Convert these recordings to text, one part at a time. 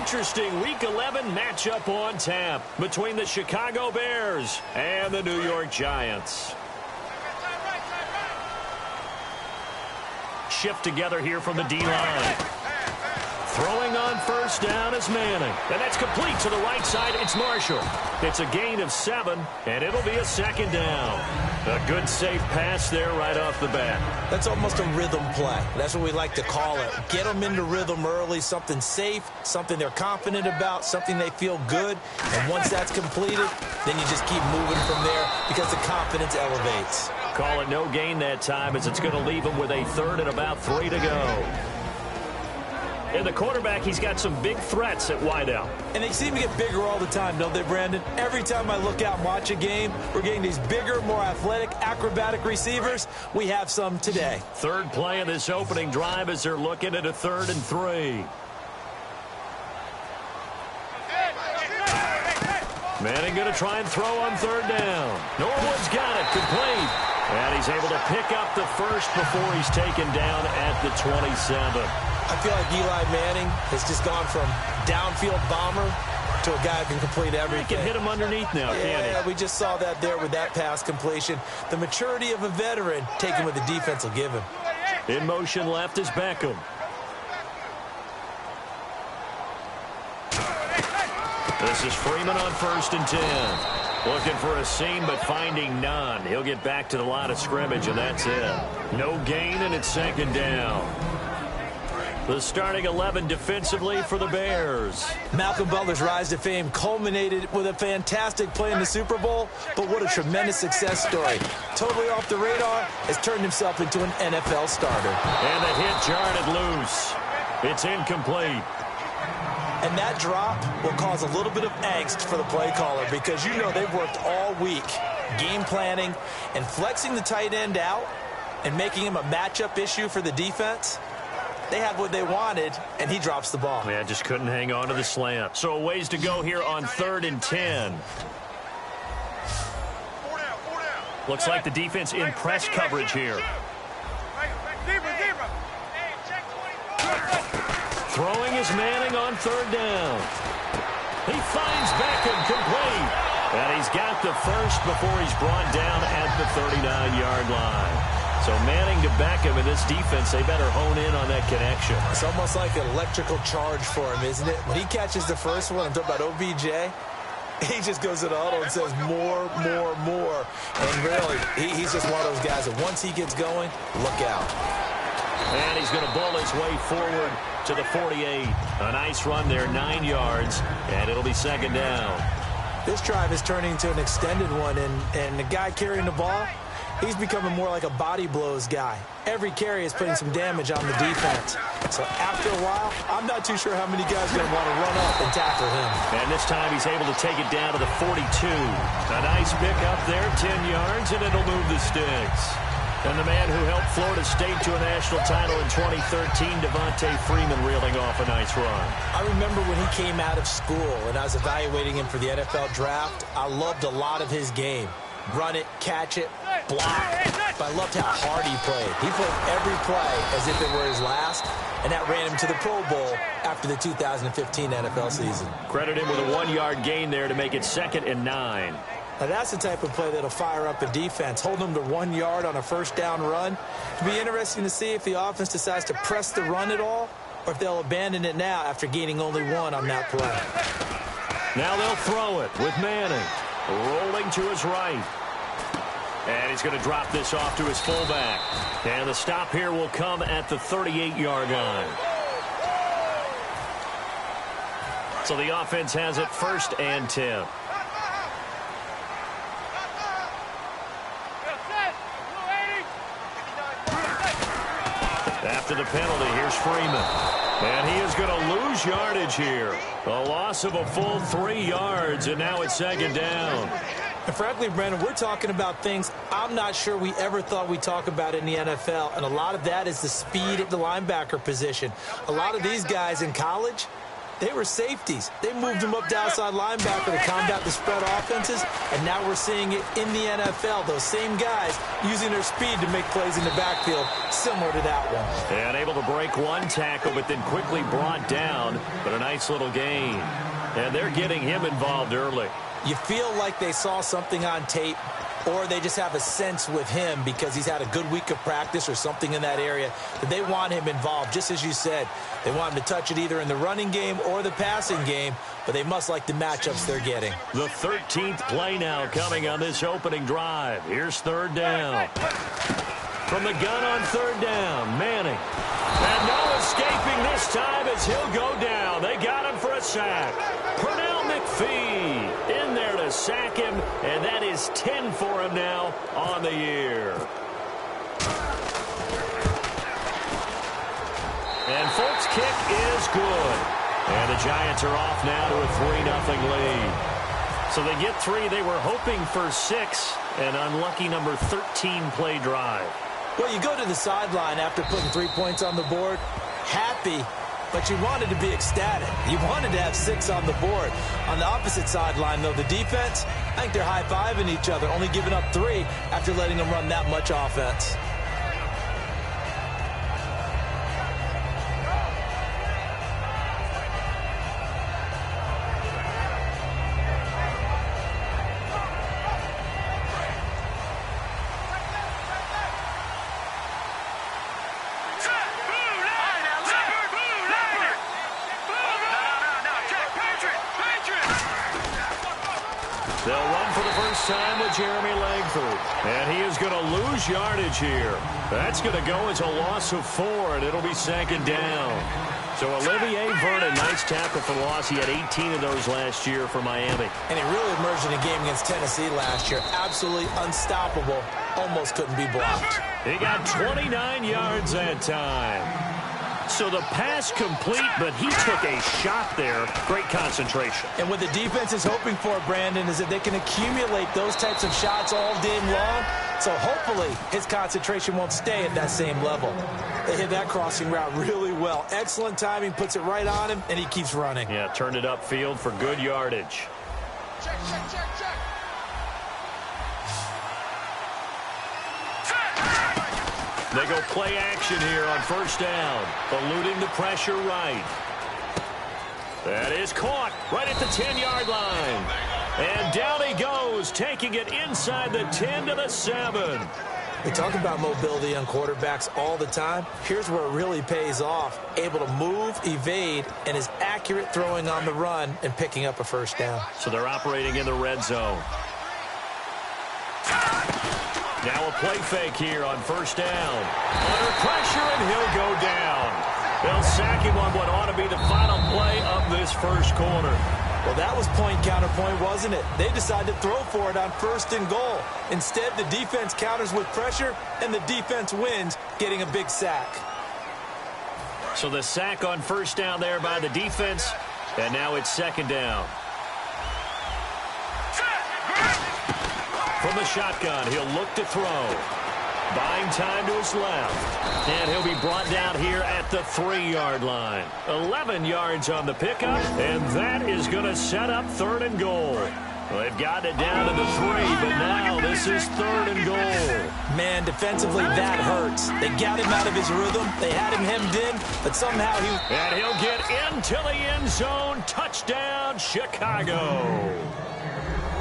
interesting Week 11 matchup on tap between the Chicago Bears and the New York Giants. Shift together here from the D-line. Throwing on first down is Manning. And that's complete to the right side. It's Marshall. It's a gain of 7, and it'll be a second down. A good, safe pass there right off the bat. That's almost a rhythm play. That's what we like to call it. Get them into rhythm early, something safe, something they're confident about, something they feel good. And once that's completed, then you just keep moving from there because the confidence elevates. Call it no gain that time as it's going to leave them with a third and about 3 to go. And the quarterback, he's got some big threats at wideout. And they seem to get bigger all the time, don't they, Brandon? Every time I look out and watch a game, we're getting these bigger, more athletic, acrobatic receivers. We have some today. Third play of this opening drive as they're looking at a 3rd and 3. Manning going to try and throw on 3rd down. Norwood's got it, complete. And he's able to pick up the first before he's taken down at the 27. I feel like Eli Manning has just gone from downfield bomber to a guy who can complete everything. He can hit him underneath now, can't he? Yeah, we just saw that there with that pass completion. The maturity of a veteran taking what the defense will give him. In motion left is Beckham. This is Freeman on 1st and 10. Looking for a seam, but finding none. He'll get back to the line of scrimmage, and that's it. No gain, and it's 2nd down. The starting 11 defensively for the Bears. Malcolm Butler's rise to fame culminated with a fantastic play in the Super Bowl, but what a tremendous success story. Totally off the radar, has turned himself into an NFL starter. And the hit jarred it loose. It's incomplete. And that drop will cause a little bit of angst for the play caller because you know they've worked all week game planning and flexing the tight end out and making him a matchup issue for the defense. They had what they wanted, and he drops the ball. Yeah, just couldn't hang on to the slant. So a ways to go here on 3rd and 10. Looks like the defense in press coverage here. Throwing is Manning on 3rd down. He finds Beckham complete. And he's got the first before he's brought down at the 39-yard line. So Manning to Beckham in this defense, they better hone in on that connection. It's almost like an electrical charge for him, isn't it? When he catches the first one, I'm talking about OBJ, he just goes to the huddle and says more, more, more. And really, he's just one of those guys that once he gets going, look out. And he's going to bull his way forward to the 48. A nice run there, 9 yards, and it'll be 2nd down. This drive is turning into an extended one, and the guy carrying the ball, he's becoming more like a body blows guy. Every carry is putting some damage on the defense. So after a while, I'm not too sure how many guys are going to want to run up and tackle him. And this time he's able to take it down to the 42. A nice pick up there, 10 yards, and it'll move the sticks. And the man who helped Florida State to a national title in 2013, Devontae Freeman, reeling off a nice run. I remember when he came out of school and I was evaluating him for the NFL draft. I loved a lot of his game. Run it, catch it, block. But I loved how hard he played. He played every play as if it were his last, and that ran him to the Pro Bowl after the 2015 NFL season. Credit him with a 1-yard gain there to make it 2nd and 9. Now that's the type of play that'll fire up a defense. Hold them to 1 yard on a first down run. It'll be interesting to see if the offense decides to press the run at all or if they'll abandon it now after gaining only 1 on that play. Now they'll throw it with Manning. Rolling to his right. And he's going to drop this off to his fullback. And the stop here will come at the 38-yard line. So the offense has it 1st and 10. After the penalty, here's Freeman. And he is going to lose yardage here. A loss of a full 3 yards, and now it's 2nd down. And frankly, Brandon, we're talking about things I'm not sure we ever thought we'd talk about in the NFL, and a lot of that is the speed of the linebacker position. A lot of these guys in college, They were safeties. They moved them up to outside linebacker to combat the spread offenses, and now we're seeing it in the NFL. Those same guys using their speed to make plays in the backfield, similar to that one. And able to break one tackle, but then quickly brought down, but a nice little gain. And they're getting him involved early. You feel like they saw something on tape, or they just have a sense with him because he's had a good week of practice or something in that area that they want him involved. Just as you said, they want him to touch it either in the running game or the passing game, but they must like the matchups they're getting. The 13th play now coming on this opening drive. Here's third down. From the gun on third down, Manning. And no escaping this time as he'll go down. They got him for a sack. Pernell McPhee in there to sack him, and that is 10 for him now on the year. And Folk's kick is good. And the Giants are off now to a 3-0 lead. So they get 3. They were hoping for 6. An unlucky number 13 play drive. Well, you go to the sideline after putting 3 points on the board, happy, but you wanted to be ecstatic. You wanted to have 6 on the board. On the opposite sideline, though, the defense, I think they're high-fiving each other, only giving up 3 after letting them run that much offense. They'll run for the first time with Jeremy Langford. And he is going to lose yardage here. That's going to go as a loss of 4, and it'll be second down. So Olivier Vernon, nice tackle for loss. He had 18 of those last year for Miami. And he really emerged in a game against Tennessee last year. Absolutely unstoppable. Almost couldn't be blocked. He got 29 yards that time. So the pass complete, but he took a shot there. Great concentration. And what the defense is hoping for, Brandon, is that they can accumulate those types of shots all game long. So hopefully his concentration won't stay at that same level. They hit that crossing route really well. Excellent timing, puts it right on him, and he keeps running. Yeah, turned it upfield for good yardage. Check. They go play action here on first down. Eluding the pressure right. That is caught right at the 10-yard line. And down he goes, taking it inside the 10 to the 7. We talk about mobility on quarterbacks all the time. Here's where it really pays off. Able to move, evade, and is accurate throwing on the run and picking up a first down. So they're operating in the red zone. Now a play fake here on first down. Under pressure, and he'll go down. They'll sack him on what ought to be the final play of this first quarter. Well, that was point counterpoint, wasn't it? They decided to throw for it on first and goal. Instead, the defense counters with pressure, and the defense wins, getting a big sack. So the sack on first down there by the defense, and now it's second down. From the shotgun, he'll look to throw. Buying time to his left. And he'll be brought down here at the 3-yard line. 11 yards on the pickup, and that is going to set up third and goal. Well, they've gotten it down to the 3, but now this is third and goal. Man, defensively, that hurts. They got him out of his rhythm. They had him hemmed in, but somehow he... And he'll get into the end zone. Touchdown, Chicago.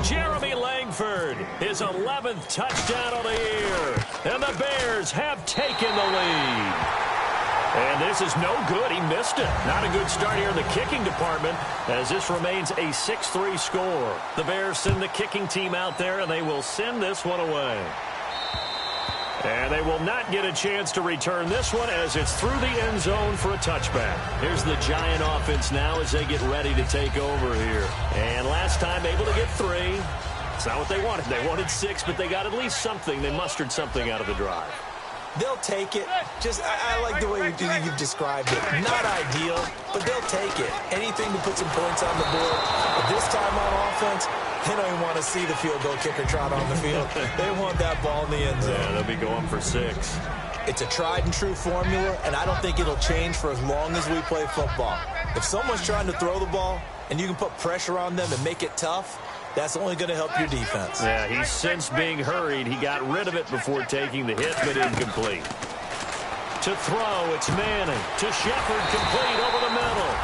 Jeremy Langford, his 11th touchdown of the year. And the Bears have taken the lead. And this is no good. He missed it. Not a good start here in the kicking department as this remains a 6-3 score. The Bears send the kicking team out there, and they will send this one away. And they will not get a chance to return this one as it's through the end zone for a touchback. Here's the Giant offense now as they get ready to take over here. And last time able to get 3. It's not what they wanted. They wanted 6, but they got at least something. They mustered something out of the drive. They'll take it. I like the way you've described it. Not ideal, but they'll take it. Anything to put some points on the board. But this time on offense, they don't even want to see the field goal kicker trot on the field. They want that ball in the end zone. Yeah, they'll be going for 6. It's a tried-and-true formula, and I don't think it'll change for as long as we play football. If someone's trying to throw the ball and you can put pressure on them and make it tough, that's only going to help your defense. Yeah, he's since being hurried. He got rid of it before taking the hit, but incomplete. To throw, it's Manning. To Shepard, complete over the middle.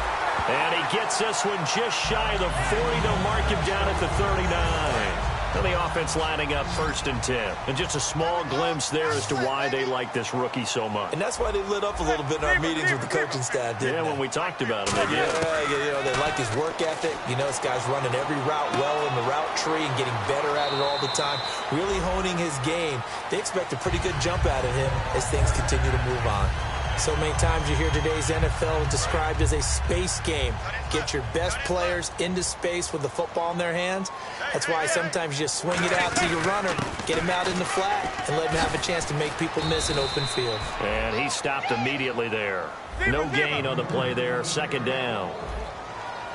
And he gets this one just shy of the 40 to mark him down at the 39. And the offense lining up 1st and 10. And just a small glimpse there as to why they like this rookie so much. And that's why they lit up a little bit in our meetings with the coaching staff, didn't they? When we talked about him. Yeah, they like his work ethic. This guy's running every route well in the route tree and getting better at it all the time. Really honing his game. They expect a pretty good jump out of him as things continue to move on. So many times you hear today's NFL described as a space game. Get your best players into space with the football in their hands. That's why sometimes you just swing it out to your runner, get him out in the flat, and let him have a chance to make people miss an open field. And he stopped immediately there. No gain on the play there, 2nd down.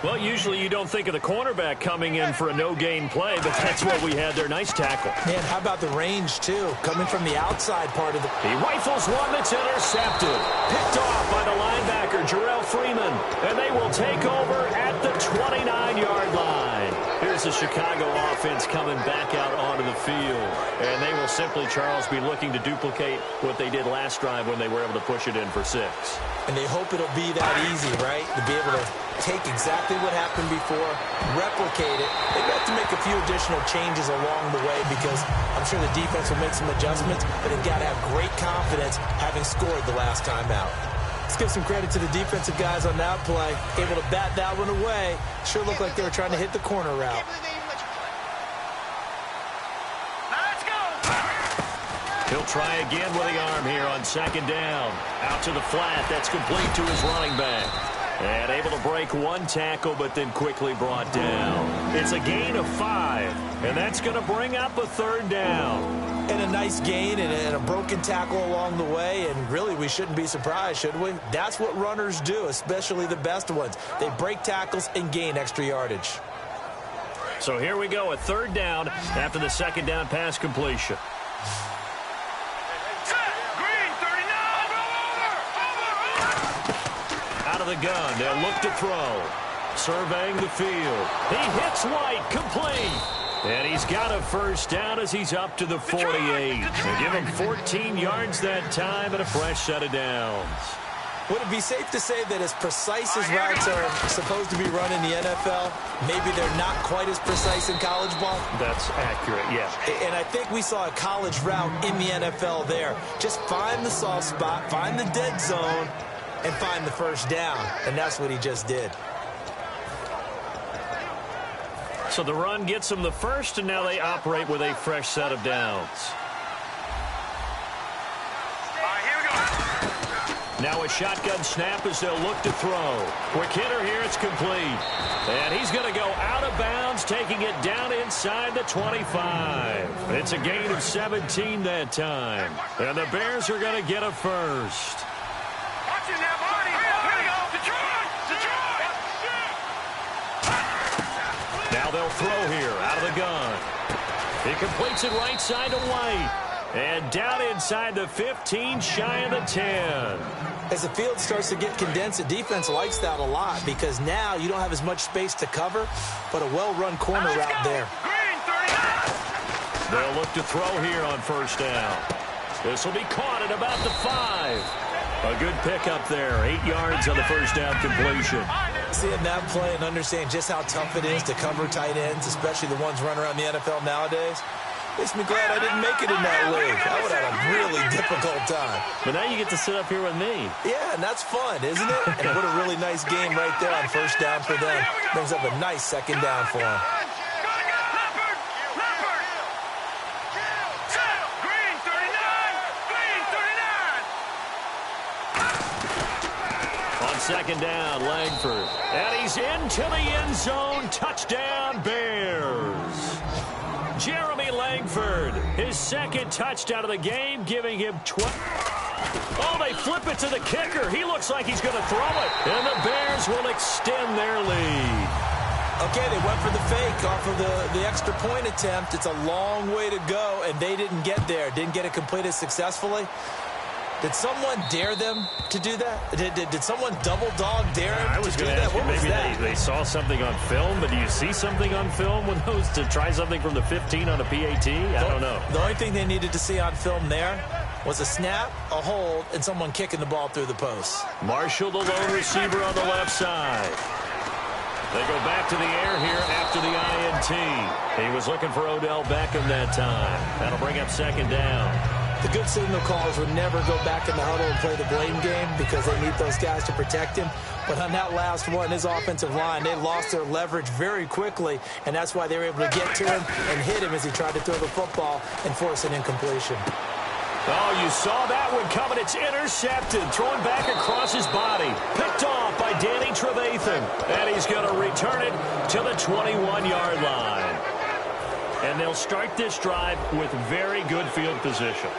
Well, usually you don't think of the cornerback coming in for a no-gain play, but that's what we had there. Nice tackle. Man, how about the range, too? Coming from the outside part of the... He rifles one that's intercepted. Picked off by the linebacker, Jarrell Freeman. And they will take over at the 29-yard line. Here's the Chicago offense coming back out onto the field. And they will simply, Charles, be looking to duplicate what they did last drive when they were able to push it in for 6. And they hope it'll be that easy, right? To be able to take exactly what happened before, replicate it. They've got to make a few additional changes along the way because I'm sure the defense will make some adjustments, but they've got to have great confidence having scored the last time out. Let's give some credit to the defensive guys on that play. Able to bat that one away. Sure looked like they were trying to hit the corner route. He'll try again with the arm here on 2nd down. Out to the flat. That's complete to his running back. And able to break one tackle, but then quickly brought down. It's a gain of 5, and that's going to bring up a 3rd down. And a nice gain and a broken tackle along the way, and really we shouldn't be surprised, should we? That's what runners do, especially the best ones. They break tackles and gain extra yardage. So here we go, a 3rd down after the 2nd down pass completion. Out of the gun, they'll look to throw. Surveying the field. He hits White, complete. And he's got a 1st down as he's up to the 48. They give him 14 yards that time and a fresh set of downs. Would it be safe to say that as precise as routes are supposed to be run in the NFL, maybe they're not quite as precise in college ball? That's accurate, yeah. And I think we saw a college route in the NFL there. Just find the soft spot, find the dead zone, and find the 1st down. And that's what he just did. So the run gets them the 1st, and now they operate with a fresh set of downs. Now a shotgun snap as they'll look to throw. Quick hitter here, it's complete. And he's going to go out of bounds, taking it down inside the 25. It's a gain of 17 that time. And the Bears are going to get a 1st. Now they'll throw here, out of the gun. He completes it right side to White. And down inside the 15, shy of the 10. As the field starts to get condensed, the defense likes that a lot because now you don't have as much space to cover, but a well-run corner route there. They'll look to throw here on 1st down. This will be caught at about the 5. A good pickup there, 8 yards on the 1st down completion. Seeing that play and understand just how tough it is to cover tight ends, especially the ones running around the NFL nowadays, makes me glad I didn't make it in that league. I would have a really difficult time. But now you get to sit up here with me. Yeah, and that's fun, isn't it? And what a really nice game right there on 1st down for them. Brings up a nice 2nd down for them. On 2nd down, Langford. And he's into the end zone. Touchdown, Bears. Jeremy Langford, his 2nd touchdown of the game, giving him 12. Oh, they flip it to the kicker. He looks like he's going to throw it. And the Bears will extend their lead. Okay, they went for the fake off of the extra point attempt. It's a long way to go, and they didn't get there. Didn't get it completed successfully. Did someone dare them to do that? Did someone double dog dare him I was to do going to that? ask you, What was maybe that? they saw something on film, but do you see something on film with those to try something from the 15 on a PAT? I don't know. The only thing they needed to see on film there was a snap, a hold, and someone kicking the ball through the post. Marshall, the lone receiver on the left side. They go back to the air here after the INT. He was looking for Odell Beckham that time. That'll bring up second down. The good signal callers would never go back in the huddle and play the blame game because they need those guys to protect him. But on that last one, his offensive line, they lost their leverage very quickly, and that's why they were able to get to him and hit him as he tried to throw the football and force an incompletion. Oh, you saw that one coming. It's intercepted. Thrown back across his body. Picked off by Danny Trevathan. And he's going to return it to the 21-yard line. And they'll start this drive with very good field position.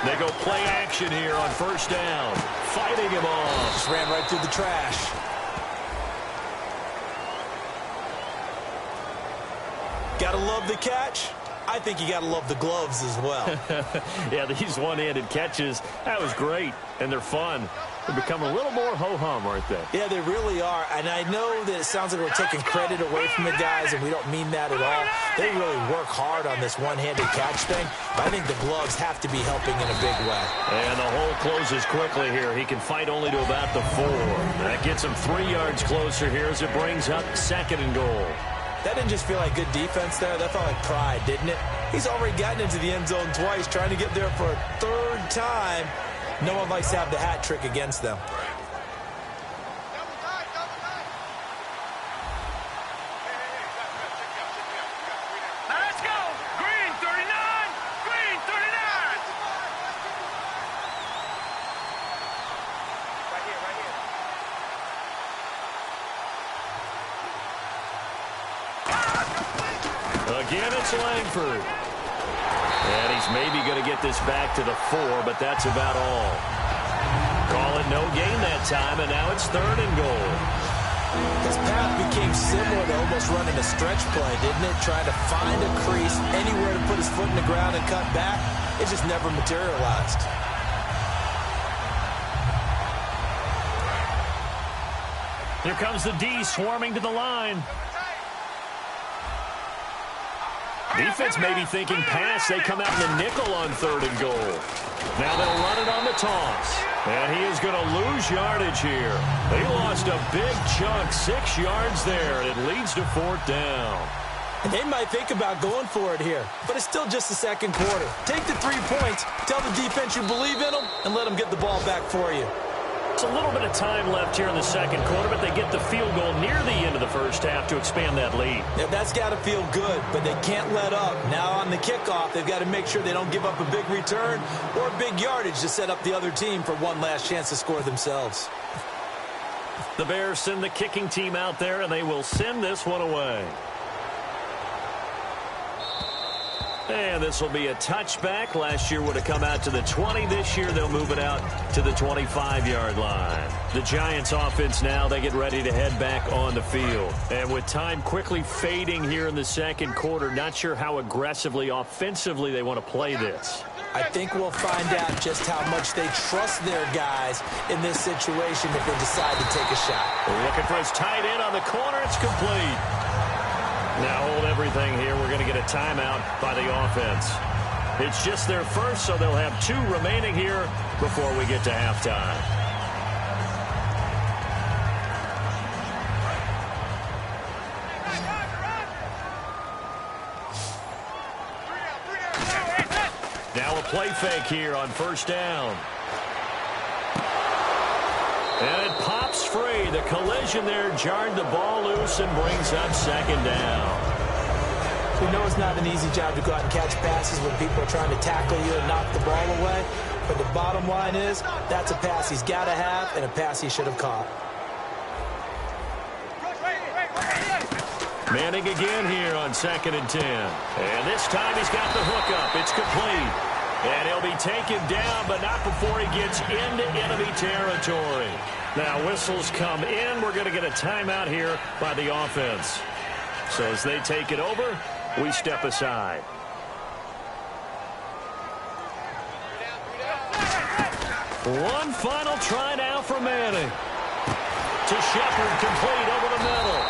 They go play action here on first down. Fighting him off. Just ran right through the trash. Gotta love the catch. I think you gotta love the gloves as well. Yeah, these one-handed catches, that was great, and they're fun. They become a little more ho-hum, aren't they? Yeah, they really are. And I know that it sounds like we're taking credit away from the guys, and we don't mean that at all. They really work hard on this one-handed catch thing, but I think the gloves have to be helping in a big way. And the hole closes quickly here. He can fight only to about the 4. That gets him 3 yards closer here as it brings up second and goal. That didn't just feel like good defense there. That felt like pride, didn't it? He's already gotten into the end zone twice, trying to get there for a third time. No one likes to have the hat trick against them. Let's go! Green 39! Green 39! Right here, right here. Again, it's Langford. And he's maybe going to get this back to the 4, but that's about all. Call it no gain that time, and now it's third and goal. His path became similar to almost running a stretch play, didn't it? Trying to find a crease, anywhere to put his foot in the ground and cut back. It just never materialized. Here comes the D swarming to the line. Defense may be thinking pass. They come out in the nickel on third and goal. Now they'll run it on the toss. And he is going to lose yardage here. They lost a big chunk, 6 yards there, and it leads to fourth down. And they might think about going for it here, but it's still just the second quarter. Take the 3 points, tell the defense you believe in them, and let them get the ball back for you. It's a little bit of time left here in the second quarter, but they get the field goal near the end of the first half to expand that lead. Yeah, that's got to feel good, but they can't let up. Now on the kickoff, they've got to make sure they don't give up a big return or big yardage to set up the other team for one last chance to score themselves. The Bears send the kicking team out there, and they will send this one away. And this will be a touchback. Last year would have come out to the 20. This year they'll move it out to the 25-yard line. The Giants offense now, they get ready to head back on the field. And with time quickly fading here in the second quarter, not sure how aggressively, offensively they want to play this. I think we'll find out just how much they trust their guys in this situation if they decide to take a shot. We're looking for his tight end on the corner. It's complete. Now hold everything here. We're going to get a timeout by the offense. It's just their first, so they'll have 2 remaining here before we get to halftime. Now a play fake here on first down. And it pops free. The collision there jarred the ball loose and brings up second down. We know it's not an easy job to go out and catch passes when people are trying to tackle you and knock the ball away. But the bottom line is, that's a pass he's got to have and a pass he should have caught. Manning again here on 2nd and 10. And this time he's got the hook up. It's complete. And he'll be taken down, but not before he gets into enemy territory. Now whistles come in. We're going to get a timeout here by the offense. So as they take it over, we step aside. One final try now for Manning. To Shepard, complete over the middle.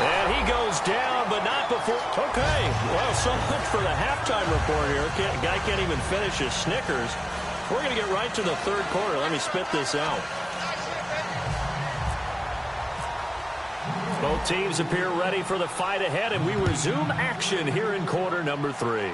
And he goes down, but not before. Okay, well, so much for the halftime report here. Guy can't even finish his Snickers. We're going to get right to the third quarter. Let me spit this out. Both teams appear ready for the fight ahead, and we resume action here in quarter number 3.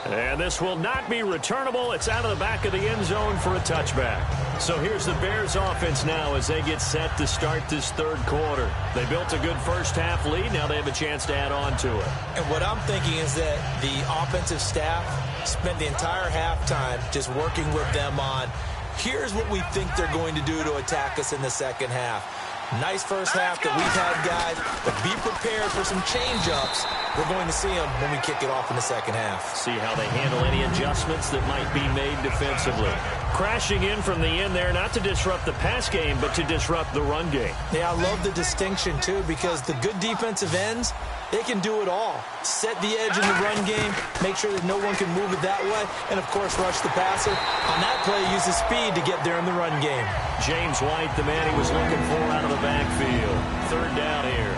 And this will not be returnable. It's out of the back of the end zone for a touchback. So here's the Bears offense now as they get set to start this third quarter. They built a good first half lead. Now they have a chance to add on to it. And what I'm thinking is that the offensive staff spent the entire halftime just working with them on, here's what we think they're going to do to attack us in the second half. Nice first half that we've had, guys, but be prepared for some change-ups. We're going to see them when we kick it off in the second half. See how they handle any adjustments that might be made defensively. Crashing in from the end there, not to disrupt the pass game, but to disrupt the run game. Yeah, I love the distinction, too, because the good defensive ends, they can do it all. Set the edge in the run game, make sure that no one can move it that way, and, of course, rush the passer. On that play, use the speed to get there in the run game. James White, the man he was looking for out of the backfield. Third down here.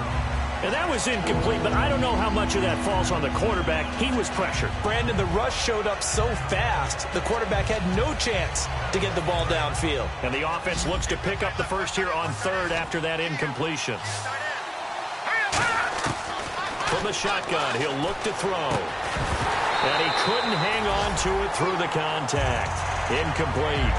And that was incomplete, but I don't know how much of that falls on the quarterback. He was pressured. Brandon, the rush showed up so fast, the quarterback had no chance to get the ball downfield. And the offense looks to pick up the first here on third after that incompletion. From the shotgun, he'll look to throw. And he couldn't hang on to it through the contact. Incomplete.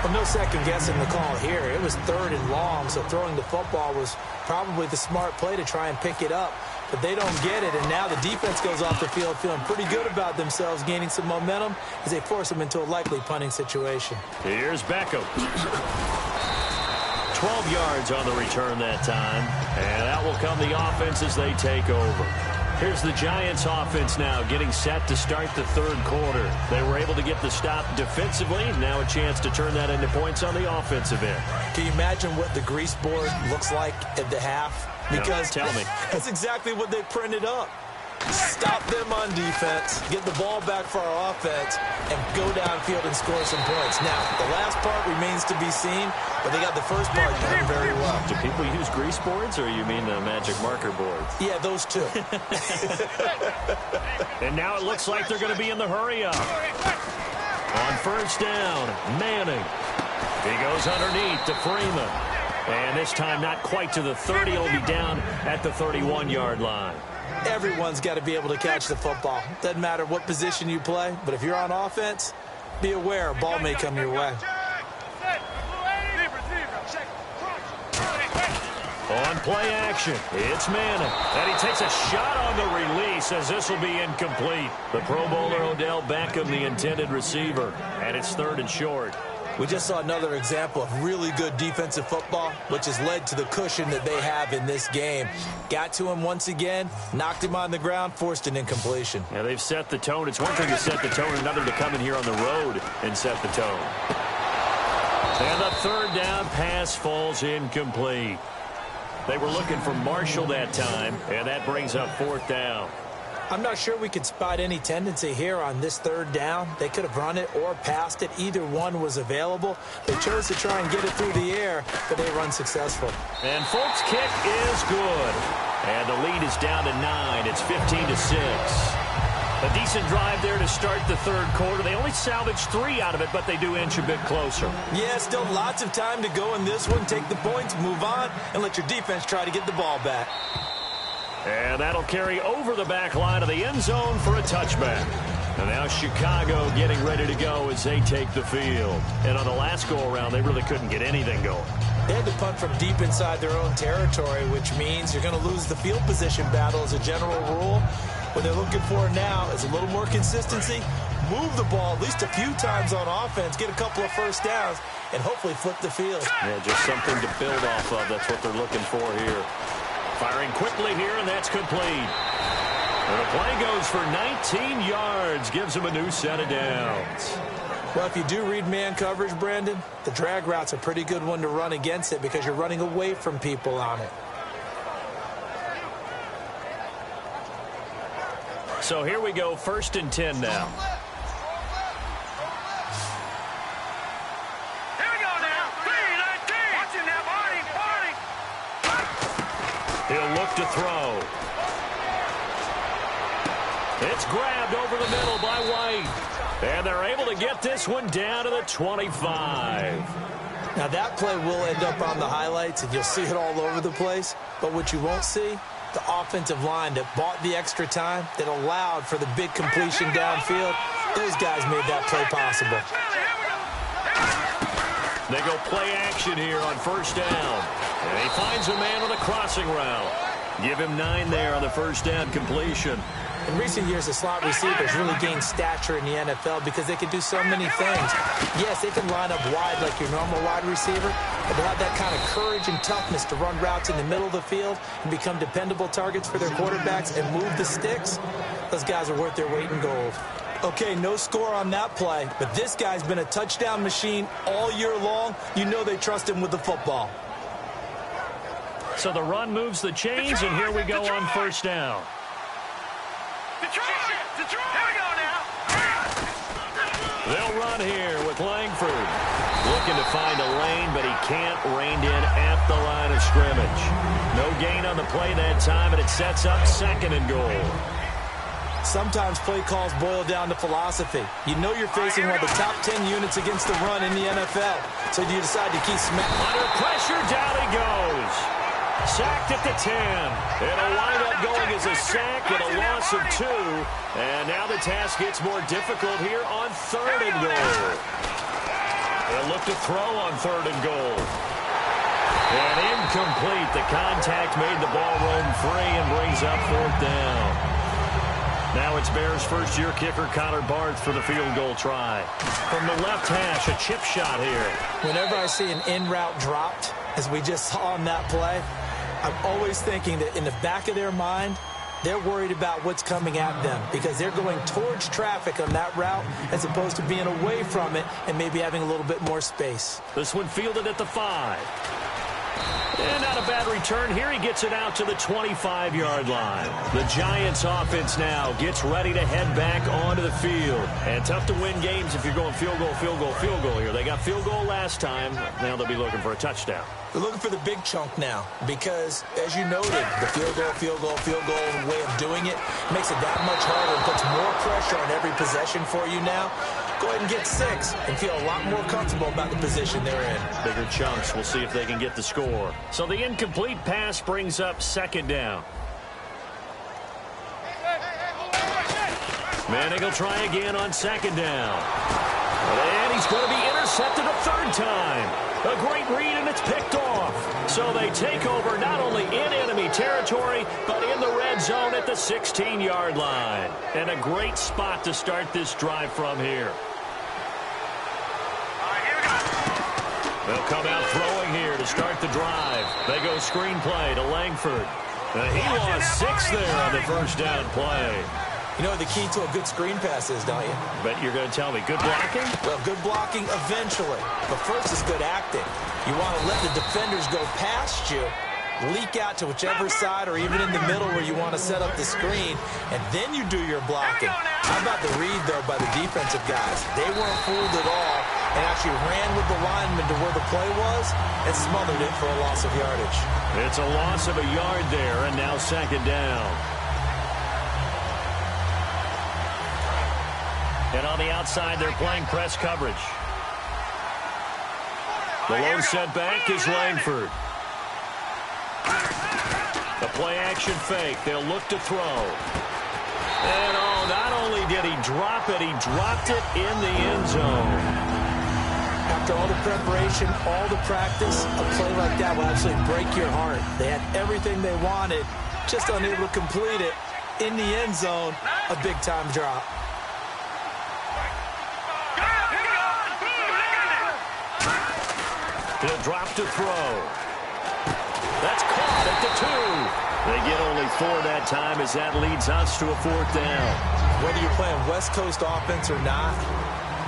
Well, no second guessing the call here. It was third and long, so throwing the football was probably the smart play to try and pick it up. But they don't get it, and now the defense goes off the field feeling pretty good about themselves, gaining some momentum as they force them into a likely punting situation. Here's Beckham. 12 yards on the return that time, and that will come the offense as they take over. Here's the Giants offense now getting set to start the third quarter. They were able to get the stop defensively. Now a chance to turn that into points on the offensive end. Can you imagine what the grease board looks like at the half? Because tell me. That's exactly what they printed up. Stop them on defense, get the ball back for our offense, and go downfield and score some points. Now, the last part remains to be seen, but they got the first part done very well. Do people use grease boards, or you mean the magic marker boards? Yeah, those two. And now it looks like they're going to be in the hurry-up. On first down, Manning. He goes underneath to Freeman. And this time not quite to the 30. It'll be down at the 31-yard line. Everyone's got to be able to catch the football. Doesn't matter what position you play, but if you're on offense, be aware a ball may come your way. On play action, it's Manning. And he takes a shot on the release as this will be incomplete. The Pro Bowler Odell Beckham, the intended receiver. And it's third and short. We just saw another example of really good defensive football, which has led to the cushion that they have in this game. Got to him once again, knocked him on the ground, forced an incompletion. Yeah, they've set the tone. It's one thing to set the tone, another to come in here on the road and set the tone. And the third down pass falls incomplete. They were looking for Marshall that time, and that brings up fourth down. I'm not sure we could spot any tendency here on this third down. They could have run it or passed it. Either one was available. They chose to try and get it through the air, but they were unsuccessful. And Folk's kick is good. And the lead is down to 9. It's 15-6. A decent drive there to start the third quarter. They only salvaged 3 out of it, but they do inch a bit closer. Yeah, still lots of time to go in this one. Take the points, move on, and let your defense try to get the ball back. And that'll carry over the back line of the end zone for a touchback. And now Chicago getting ready to go as they take the field. And on the last go-around, they really couldn't get anything going. They had to punt from deep inside their own territory, which means you're going to lose the field position battle as a general rule. What they're looking for now is a little more consistency, move the ball at least a few times on offense, get a couple of first downs, and hopefully flip the field. Yeah, just something to build off of. That's what they're looking for here. Firing quickly here, and that's complete. And the play goes for 19 yards, gives him a new set of downs. Well, if you do read man coverage, Brandon, the drag route's a pretty good one to run against it because you're running away from people on it. So here we go, 1st and 10 now. He'll look to throw. It's grabbed over the middle by White. And they're able to get this one down to the 25. Now, that play will end up on the highlights, and you'll see it all over the place. But what you won't see, the offensive line that bought the extra time, that allowed for the big completion downfield, those guys made that play possible. They go play action here on first down. And he finds a man on the crossing route. Give him 9 there on the first down completion. In recent years, the slot receivers really gained stature in the NFL because they can do so many things. Yes, they can line up wide like your normal wide receiver, but they'll have that kind of courage and toughness to run routes in the middle of the field and become dependable targets for their quarterbacks and move the sticks. Those guys are worth their weight in gold. Okay, no score on that play, but this guy's been a touchdown machine all year long. You know they trust him with the football. So the run moves the chains, and here we go on first down. Detroit! Here we go now! They'll run here with Langford. Looking to find a lane, but he can't rein in at the line of scrimmage. No gain on the play that time, and it sets up 2nd and goal. Sometimes play calls boil down to philosophy. You know you're facing one of the top 10 units against the run in the NFL, so you decide to keep smacking. Under pressure, down he goes. Sacked at the 10. It'll wind up going as a sack and a loss of 2. And now the task gets more difficult here on 3rd and goal. They'll look to throw on 3rd and goal. And incomplete. The contact made the ball roam free and brings up 4th down. Now it's Bears' first-year kicker Connor Barth for the field goal try. From the left hash, a chip shot here. Whenever I see an in-route dropped, as we just saw on that play, I'm always thinking that in the back of their mind, they're worried about what's coming at them because they're going towards traffic on that route as opposed to being away from it and maybe having a little bit more space. This one fielded at the 5. And not a bad return here. He gets it out to the 25-yard line. The Giants offense now gets ready to head back onto the field. And tough to win games if you're going field goal, field goal, field goal here. They got field goal last time. Now they'll be looking for a touchdown. They're looking for the big chunk now because, as you noted, the field goal way of doing it makes it that much harder and puts more pressure on every possession for you now. Go ahead and get 6 and feel a lot more comfortable about the position they're in. Bigger chunks. We'll see if they can get the score. So the incomplete pass brings up 2nd down. Manning will try again on 2nd down. And he's going to be intercepted a 3rd time. A great read, and it's picked off. So they take over not only in enemy territory, but in the red zone at the 16-yard line. And a great spot to start this drive from here. They'll come out throwing here to start the drive. They go screenplay to Langford. He lost 6 there on the first down play. You know what the key to a good screen pass is, don't you? Bet you're going to tell me. Good blocking? Well, good blocking eventually. But first is good acting. You want to let the defenders go past you, leak out to whichever side or even in the middle where you want to set up the screen, and then you do your blocking. How about the read, though, by the defensive guys? They weren't fooled at all and actually ran with the lineman to where the play was and smothered it for a loss of yardage. It's a loss of a yard there, and now 2nd down. And on the outside, they're playing press coverage. The lone setback is Langford. The play-action fake. They'll look to throw. And, not only did he drop it, he dropped it in the end zone. After all the preparation, all the practice, a play like that will absolutely break your heart. They had everything they wanted, just unable to complete it. In the end zone, a big-time drop. He'll drop to throw. That's caught at the 2. They get only 4 that time as that leads us to a 4th down. Whether you're playing West Coast offense or not,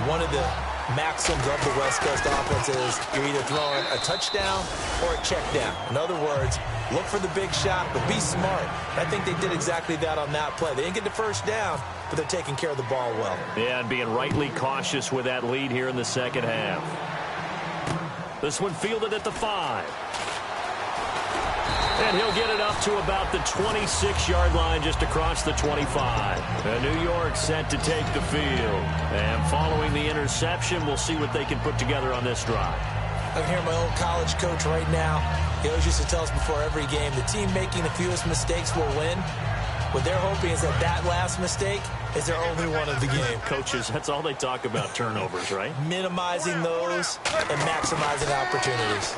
one of the maxims of the West Coast offense is you're either throwing a touchdown or a check down. In other words, look for the big shot, but be smart. I think they did exactly that on that play. They didn't get the first down, but they're taking care of the ball well. Yeah, and being rightly cautious with that lead here in the second half. This one fielded at the 5. And he'll get it up to about the 26-yard line just across the 25. And New York set to take the field. And following the interception, we'll see what they can put together on this drive. I can hear my old college coach right now. He always used to tell us before every game, the team making the fewest mistakes will win. What they're hoping is that last mistake is their only one of the game. Coaches, that's all they talk about, turnovers, right? Minimizing those and maximizing opportunities.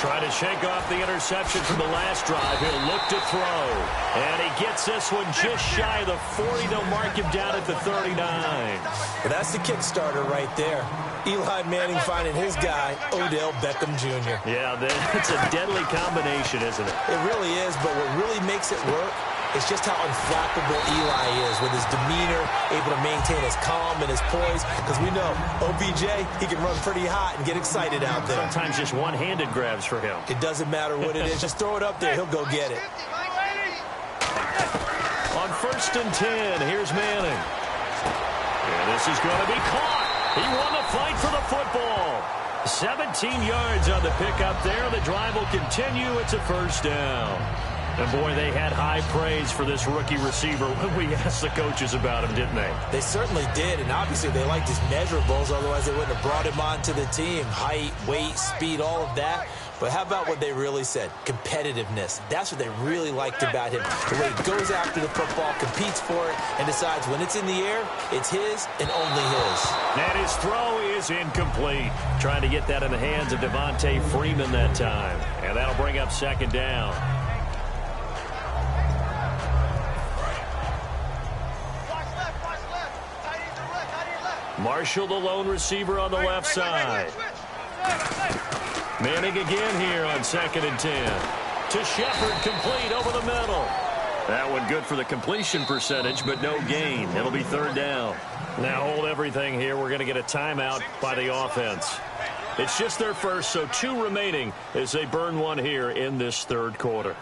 Trying to shake off the interception from the last drive. He'll look to throw. And he gets this one just shy of the 40. They'll mark him down at the 39. Well, that's the Kickstarter right there. Eli Manning finding his guy, Odell Beckham Jr. Yeah, it's a deadly combination, isn't it? It really is, but what really makes it work is just how unflappable Eli is with his demeanor, able to maintain his calm and his poise. Because we know, OBJ, he can run pretty hot and get excited out there. Sometimes just one-handed grabs for him. It doesn't matter what it is. Just throw it up there. He'll go get it. On 1st and 10, here's Manning. And this is going to be caught. He won the fight for the football. 17 yards on the pickup there. The drive will continue. It's a first down. And, boy, they had high praise for this rookie receiver when we asked the coaches about him, didn't they? They certainly did, and obviously they liked his measurables. Otherwise, they wouldn't have brought him onto the team. Height, weight, speed, all of that. But how about what they really said? Competitiveness. That's what they really liked about him. The way he goes after the football, competes for it, and decides when it's in the air, it's his and only his. And his throw is incomplete. Trying to get that in the hands of Devontae Freeman that time. And that'll bring up 2nd down. Marshall, the lone receiver on the left side. Manning again here on 2nd and 10. To Shepard, complete over the middle. That one good for the completion percentage, but no gain. It'll be 3rd down. Now hold everything here. We're going to get a timeout by the offense. It's just their first, so 2 remaining as they burn one here in this 3rd quarter.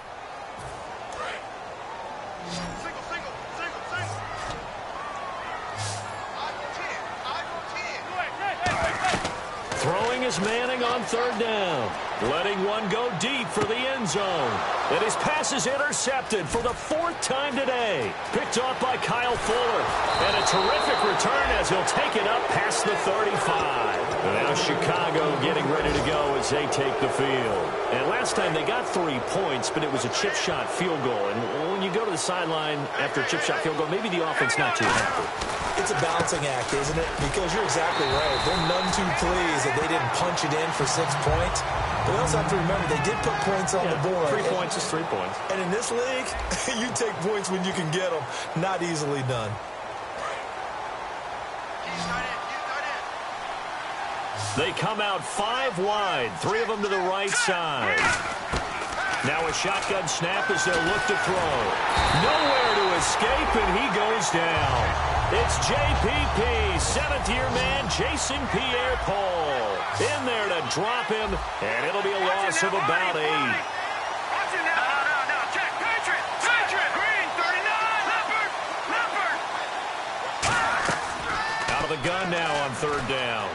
Throwing is Manning on 3rd down. Letting one go deep for the end zone. And his pass is intercepted for the 4th time today. Picked off by Kyle Fuller. And a terrific return as he'll take it up past the 35. And now Chicago getting ready to go as they take the field. And last time they got 3 points, but it was a chip shot field goal. And when you go to the sideline after a chip shot field goal, maybe the offense not too happy. It's a balancing act, isn't it? Because you're exactly right. They're none too pleased that they didn't punch it in for 6 points. But we also have to remember they did put points on the board. 3 points is 3 points. And in this league, you take points when you can get them. Not easily done. They come out 5 wide, 3 of them to the right side. Now a shotgun snap as they'll look to throw. Nowhere to escape, and he goes down. It's JPP, 7th-year man, Jason Pierre-Paul. In there to drop him, and it'll be a loss of about 8. Out of the gun now on 3rd down.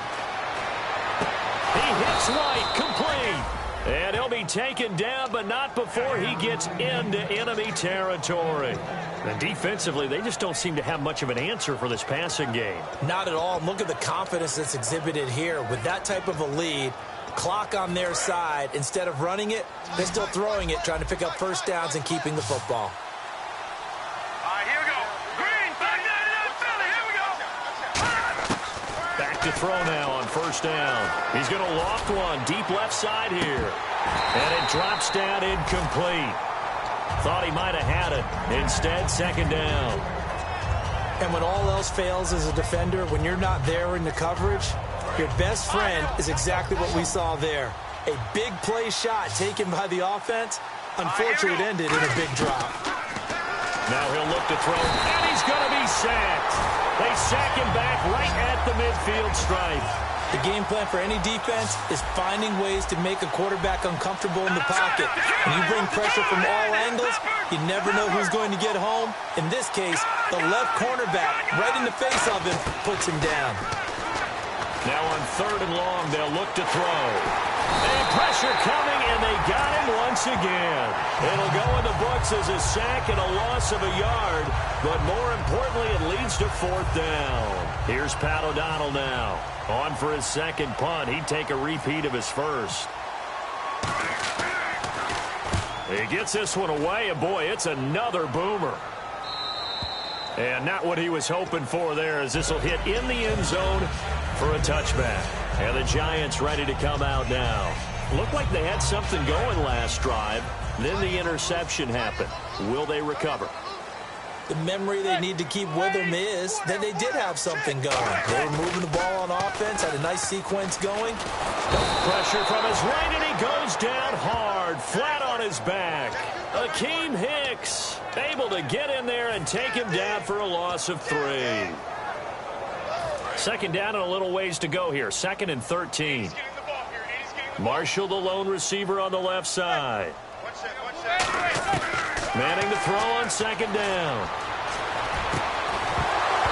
He hits White, complete. And he'll be taken down, but not before he gets into enemy territory. And defensively, they just don't seem to have much of an answer for this passing game. Not at all. Look at the confidence that's exhibited here. With that type of a lead, clock on their side, instead of running it, they're still throwing it, trying to pick up 1st downs and keeping the football. Here we go. Green, 39, Philly, here we go. Back to throw now on 1st down. He's going to loft one deep left side here. And it drops down incomplete. Thought he might have had it. Instead, 2nd down. And when all else fails as a defender, when you're not there in the coverage, your best friend is exactly what we saw there. A big play shot taken by the offense. Unfortunately, it ended in a big drop. Now he'll look to throw, and he's going to be sacked. They sack him back right at the midfield stripe. The game plan for any defense is finding ways to make a quarterback uncomfortable in the pocket. When you bring pressure from all angles, you never know who's going to get home. In this case, the left cornerback, right in the face of him, puts him down. Now on 3rd and long, they'll look to throw. A pressure coming, and they got him once again. It'll go in the books as a sack and a loss of a yard, but more importantly, it leads to 4th down. Here's Pat O'Donnell now. On for his second punt. He'd take a repeat of his first. He gets this one away, and boy, it's another boomer. And not what he was hoping for there, as this will hit in the end zone for a touchback. And the Giants ready to come out now. Looked like they had something going last drive. Then the interception happened. Will they recover? The memory they need to keep with them is that they did have something going. They were moving the ball on offense, had a nice sequence going. Pressure from his right, and he goes down hard, flat on his back. Akeem Hicks able to get in there and take him down for a loss of 3. 2nd down and a little ways to go here. 2nd and 13. Marshall, the lone receiver on the left side. Manning to throw on 2nd down.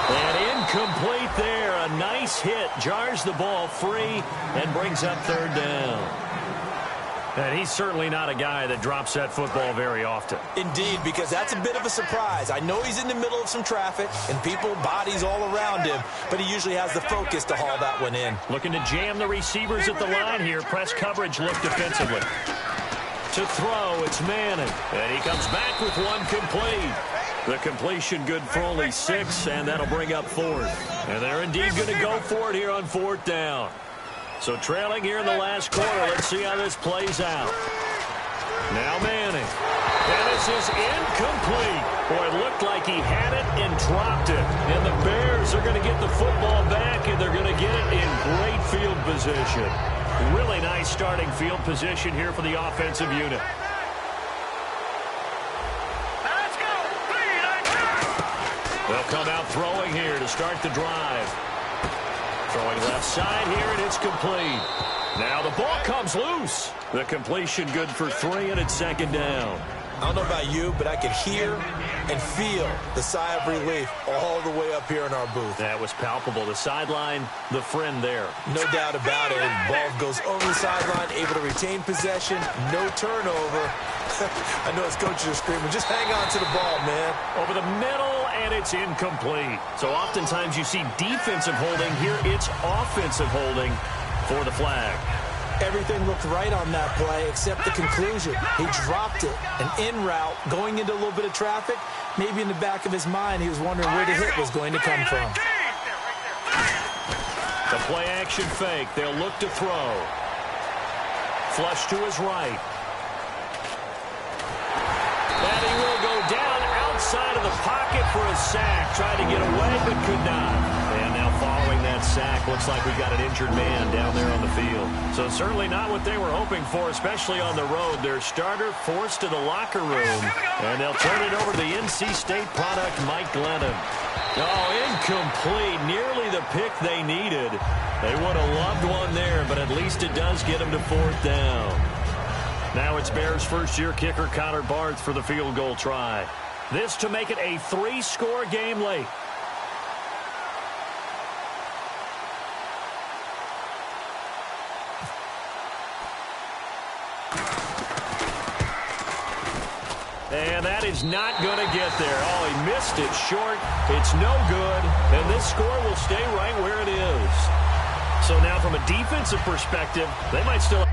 And incomplete there. A nice hit. Jars the ball free and brings up 3rd down. And he's certainly not a guy that drops that football very often. Indeed, because that's a bit of a surprise. I know he's in the middle of some traffic and people, bodies all around him, but he usually has the focus to haul that one in. Looking to jam the receivers at the line here. Press coverage look defensively. To throw, it's Manning. And he comes back with one complete. The completion good for only 6, and that'll bring up 4th. And they're indeed going to go for it here on 4th down. So trailing here in the last quarter. Let's see how this plays out. Now Manning. And this is incomplete. Boy, it looked like he had it and dropped it. And the Bears are going to get the football back, and they're going to get it in great field position. Really nice starting field position here for the offensive unit. Let's go. They'll come out throwing here to start the drive. Throwing left side here, and it's complete. Now the ball comes loose. The completion good for 3, and it's 2nd down. I don't know about you, but I could hear and feel the sigh of relief all the way up here in our booth. That was palpable. The sideline, the friend there. No doubt about it. Ball goes over the sideline, able to retain possession, no turnover. I know his coaches are screaming, just hang on to the ball, man. Over the middle, and it's incomplete. So oftentimes you see defensive holding. Here it's offensive holding for the flag. Everything looked right on that play except the conclusion. He dropped it. An in route, going into a little bit of traffic. Maybe in the back of his mind, he was wondering where the hit was going to come from. The play action fake. They'll look to throw. Flush to his right. And he will go down outside of the pocket for a sack. Tried to get away, but could not. And now following that sack, looks like we've got an injured man down there on the field. So certainly not what they were hoping for, especially on the road. Their starter forced to the locker room, and they'll turn it over to the NC State product, Mike Glennon. Oh, incomplete. Nearly the pick they needed. They would have loved one there, but at least it does get them to 4th down. Now it's Bears first-year kicker Connor Barth for the field goal try. This to make it a 3-score game late. And that is not going to get there. Oh, he missed it short. It's no good. And this score will stay right where it is. So now from a defensive perspective, they might still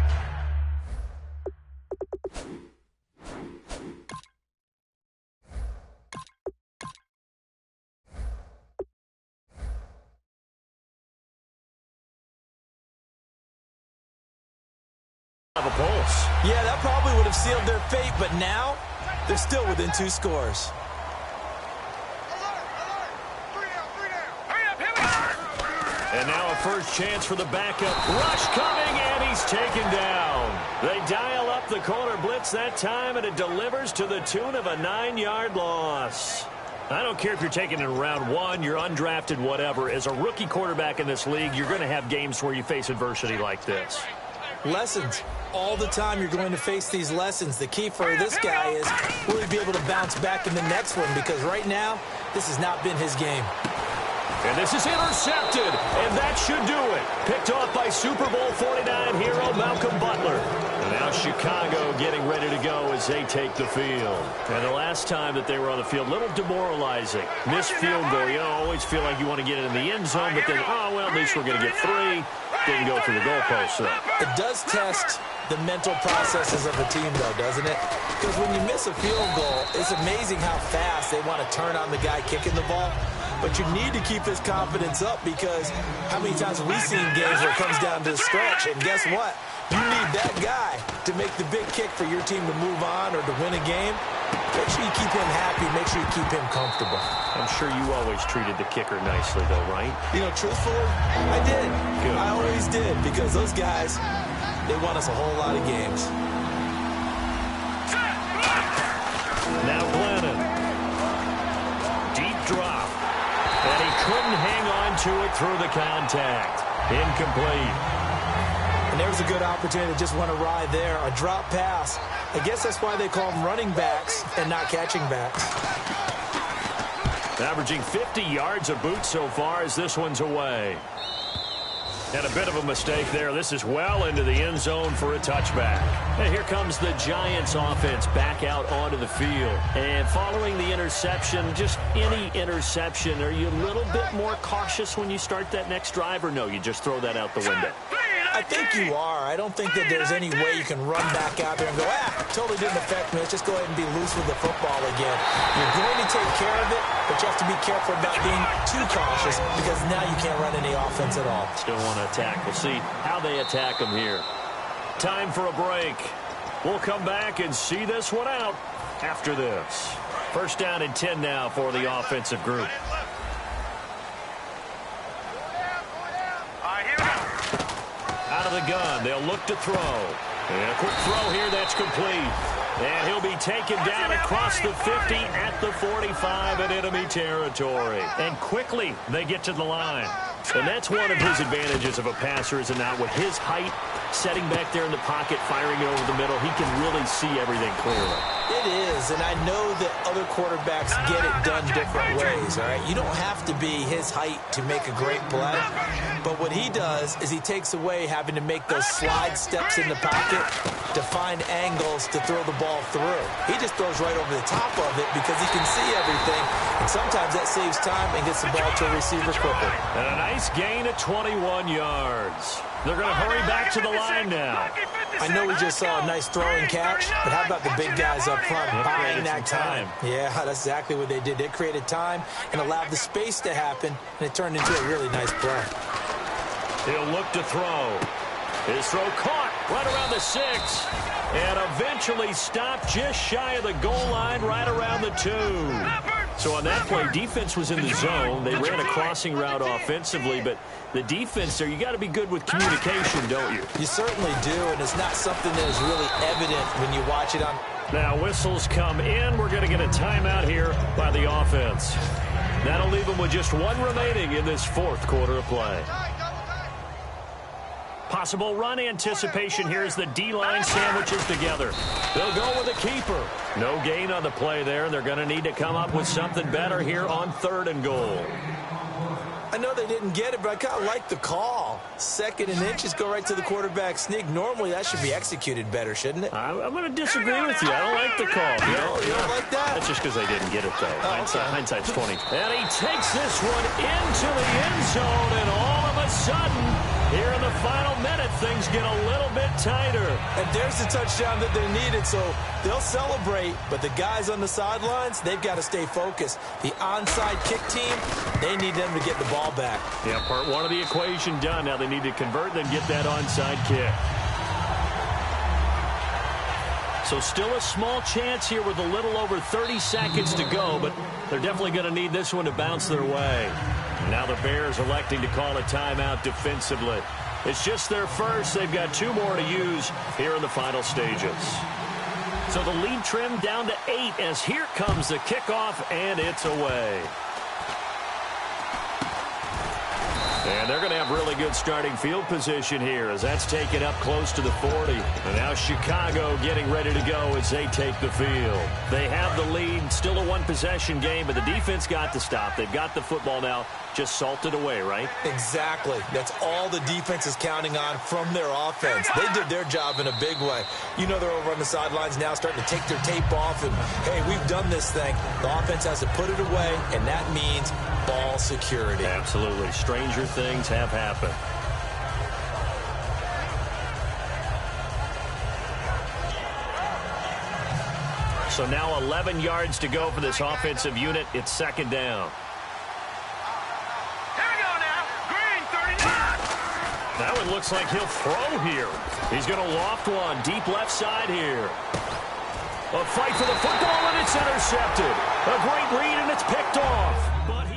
have a pulse. Yeah, that probably would have sealed their fate, but now they're still within 2 scores. And now a first chance for the backup. Rush coming, and he's taken down. They dial up the corner blitz that time, and it delivers to the tune of a 9-yard loss. I don't care if you're taking it in round 1, you're undrafted, whatever. As a rookie quarterback in this league, you're going to have games where you face adversity like this. Lessons. All the time you're going to face these lessons. The key for this guy is will he be able to bounce back in the next one, because right now this has not been his game. And this is intercepted, and that should do it. Picked off by Super Bowl 49 hero Malcolm Butler. And now Chicago getting ready to go as they take the field. And the last time that they were on the field, a little demoralizing. Missed field goal. You always feel like you want to get it in the end zone, but then, oh, well, at least we're going to get 3. Didn't go through the goalpost, though. It does test the mental processes of the team, though, doesn't it? Because when you miss a field goal, it's amazing how fast they want to turn on the guy kicking the ball. But you need to keep his confidence up, because how many times have we seen games where it comes down to the stretch? And guess what? You need that guy to make the big kick for your team to move on or to win a game. Make sure you keep him happy. Make sure you keep him comfortable. I'm sure you always treated the kicker nicely, though, right? You know, truthfully, I did. Good. I always did, because those guys, they won us a whole lot of games. Now Glennon. Deep drop. And he couldn't hang on to it through the contact. Incomplete. And there was a good opportunity to just want to ride there. A drop pass. I guess that's why they call them running backs and not catching backs. Averaging 50 yards a boot so far as this one's away. And a bit of a mistake there. This is well into the end zone for a touchback. And here comes the Giants offense back out onto the field. And following the interception, just any interception, are you a little bit more cautious when you start that next drive, or no, you just throw that out the window? I think you are. I don't think that there's any way you can run back out there and go, totally didn't affect me. Let's just go ahead and be loose with the football again. You're going to take care of it, but you have to be careful about being too cautious, because now you can't run any offense at all. Still want to attack. We'll see how they attack them here. Time for a break. We'll come back and see this one out after this. First down and 10 now for the offensive group. Out of the gun, they'll look to throw. And a quick throw here, that's complete. And he'll be taken down across the 50 at the 45 in enemy territory. And quickly, they get to the line. And that's one of his advantages of a passer, is it not? With his height, setting back there in the pocket, firing it over the middle, he can really see everything clearly. It is, and I know that other quarterbacks get it done different ways, all right? You don't have to be his height to make a great play, but what he does is he takes away having to make those slide steps in the pocket to find angles to throw the ball through. He just throws right over the top of it because he can see everything, and sometimes that saves time and gets the ball to a receiver quicker. And a nice gain of 21 yards. They're going to hurry back to the line now. I know we just saw a nice throwing catch, but how about the big guys up front buying that time? Yeah, that's exactly what they did. They created time and allowed the space to happen, and it turned into a really nice play. He'll look to throw. His throw caught right around the 6, and eventually stopped just shy of the goal line right around the 2. So on that play, defense was in the zone. They ran a crossing route offensively, but the defense there, you got to be good with communication, don't you? You certainly do, and it's not something that is really evident when you watch it on. Now whistles come in. We're going to get a timeout here by the offense. That'll leave them with just one remaining in this fourth quarter of play. Possible run anticipation here as the D-line sandwiches together. They'll go with a keeper. No gain on the play there. They're going to need to come up with something better here on 3rd and goal. I know they didn't get it, but I kind of like the call. 2nd and inches, go right to the quarterback sneak. Normally, that should be executed better, shouldn't it? I'm going to disagree with you. I don't like the call. You don't like that? That's just because they didn't get it, though. Okay. Hindsight's 20. And he takes this one into the end zone, and all of a sudden, here in the final minute, things get a little bit tighter. And there's the touchdown that they needed, so they'll celebrate. But the guys on the sidelines, they've got to stay focused. The onside kick team, they need them to get the ball back. Yeah, part one of the equation done. Now they need to convert and get that onside kick. So still a small chance here with a little over 30 seconds to go, but they're definitely going to need this one to bounce their way. Now the Bears electing to call a timeout defensively. It's just their first. They've got 2 more to use here in the final stages. So the lead trimmed down to 8 as here comes the kickoff, and it's away. And they're going to have really good starting field position here as that's taken up close to the 40. And now Chicago getting ready to go as they take the field. They have the lead, still a one-possession game, but the defense got the stop. They've got the football now, just salted away, right? Exactly. That's all the defense is counting on from their offense. They did their job in a big way. You know they're over on the sidelines now starting to take their tape off, and, hey, we've done this thing. The offense has to put it away, and that means ball security. Absolutely. Stranger things have happened. So now 11 yards to go for this offensive unit. It's second down. Here we go now. Green, 39. That one looks like he'll throw here. He's going to loft one deep left side here. A fight for the football, and it's intercepted. A great read, and it's picked off. But